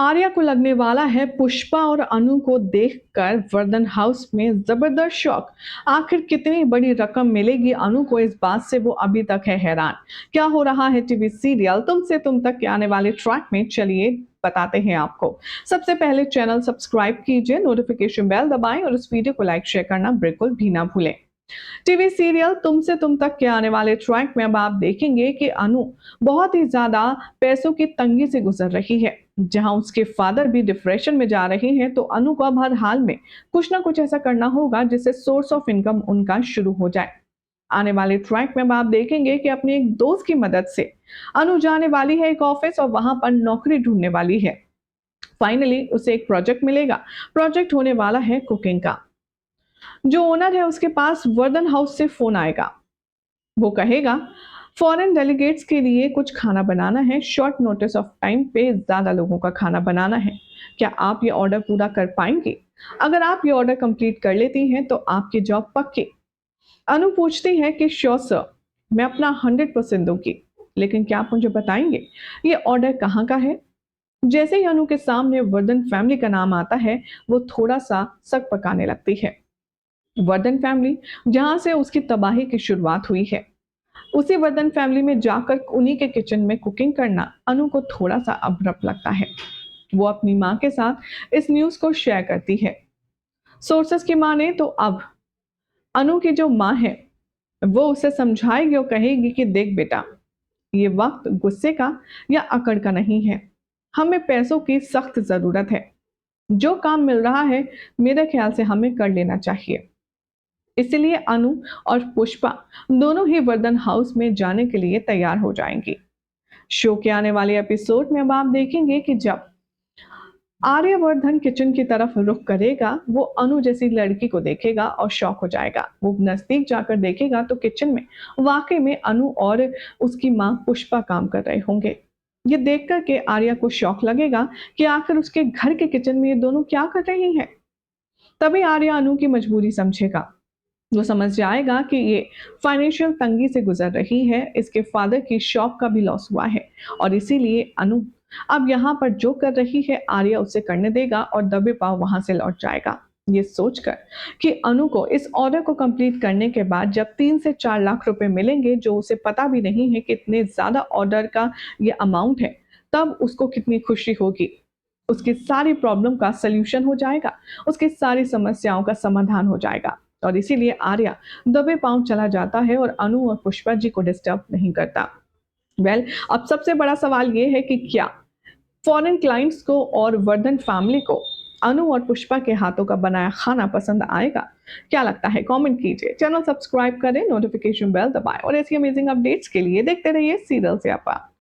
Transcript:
आर्या को लगने वाला है पुष्पा और अनु को देखकर वर्धन हाउस में जबरदस्त शॉक। आखिर कितनी बड़ी रकम मिलेगी अनु को, इस बात से वो अभी तक है हैरान। क्या हो रहा है टीवी सीरियल तुमसे तुम तक के आने वाले ट्रैक में, चलिए बताते हैं आपको। सबसे पहले चैनल सब्सक्राइब कीजिए, नोटिफिकेशन बेल दबाएं और इस वीडियो को लाइक शेयर करना बिल्कुल भी ना भूलें। टीवी सीरियल तुमसे तुम तक के आने वाले ट्रैक में अब आप देखेंगे कि अनु बहुत ही ज्यादा पैसों की तंगी से गुजर रही है। जहां उसके फादर भी डिप्रेशन में जा रहे हैं, तो अनु को अब हर हाल में कुछ ना कुछ ऐसा करना होगा जिससे सोर्स ऑफ इनकम उनका शुरू हो जाए। आने वाले ट्रैक में अब आप देखेंगे कि अपने एक दोस्त की मदद से अनु जाने वाली है एक ऑफिस और वहां पर नौकरी ढूंढने वाली है। फाइनली उसे एक प्रोजेक्ट मिलेगा। प्रोजेक्ट होने वाला है कुकिंग का। जो ओनर है उसके पास वर्धन हाउस से फोन आएगा। वो कहेगा फॉरेन डेलीगेट्स के लिए कुछ खाना बनाना है, शॉर्ट नोटिस ऑफ टाइम पे ज्यादा लोगों का खाना बनाना है। क्या आप ये ऑर्डर पूरा कर पाएंगे? अगर आप ये ऑर्डर कंप्लीट कर लेती हैं तो आपकी जॉब पक्की। अनु पूछती है कि श्योर सर, मैं अपना 100% दूंगी, लेकिन क्या आप मुझे बताएंगे ये ऑर्डर कहाँ का है? जैसे ही अनु के सामने वर्धन फैमिली का नाम आता है, वो थोड़ा सा सक पकाने लगती है। वर्धन फैमिली, जहां से उसकी तबाही की शुरुआत हुई है, उसी वर्धन फैमिली में जाकर उन्हीं के किचन में कुकिंग करना अनु को थोड़ा सा अभद्र लगता है। वो अपनी माँ के साथ इस न्यूज को शेयर करती है। सोर्सेस की माने तो अब अनु की जो माँ है वो उसे समझाएगी और कहेगी कि देख बेटा, ये वक्त गुस्से का या अकड़ का नहीं है। हमें पैसों की सख्त जरूरत है। जो काम मिल रहा है मेरे ख्याल से हमें कर लेना चाहिए। इसलिए अनु और पुष्पा दोनों ही वर्धन हाउस में जाने के लिए तैयार हो जाएंगी। शो के आने वाले एपिसोड में अब आप देखेंगे कि जब आर्यवर्धन किचन की तरफ रुख करेगा, वो अनु जैसी लड़की को देखेगा और शॉक हो जाएगा। वो नजदीक जाकर देखेगा तो किचन में वाकई में अनु और उसकी माँ पुष्पा काम कर रहे होंगे। ये देखकर के आर्या को शौक लगेगा कि आखिर उसके घर के किचन में ये दोनों क्या कर रही हैं। तभी आर्या अनु की मजबूरी समझेगा। वो समझ जाएगा कि ये फाइनेंशियल तंगी से गुजर रही है, इसके फादर की शॉप का भी लॉस हुआ है और इसीलिए अनु अब यहाँ पर जो कर रही है आर्या उसे करने देगा और दबे पांव वहां से लौट जाएगा। ये सोचकर कि अनु को इस ऑर्डर को कंप्लीट करने के बाद जब 3 से 4 लाख रुपए मिलेंगे, जो उसे पता भी नहीं है कि इतने ज्यादा ऑर्डर का ये अमाउंट है, तब उसको कितनी खुशी होगी। उसकी सारी प्रॉब्लम का सल्यूशन हो जाएगा, उसकी सारी समस्याओं का समाधान हो जाएगा और इसीलिए आर्या दबे पांव चला जाता है और अनु और पुष्पा जी को डिस्टर्ब नहीं करता। अब सबसे बड़ा सवाल ये है कि क्या फॉरेन क्लाइंट्स को और वर्धन फैमिली को अनु और पुष्पा के हाथों का बनाया खाना पसंद आएगा? क्या लगता है? कमेंट कीजिए, चैनल सब्सक्राइब करें, नोटिफिकेशन बेल दबाएं और ऐसी अमेजिंग अपडेट्स के लिए देखते रहिए सीरियल स्यापा।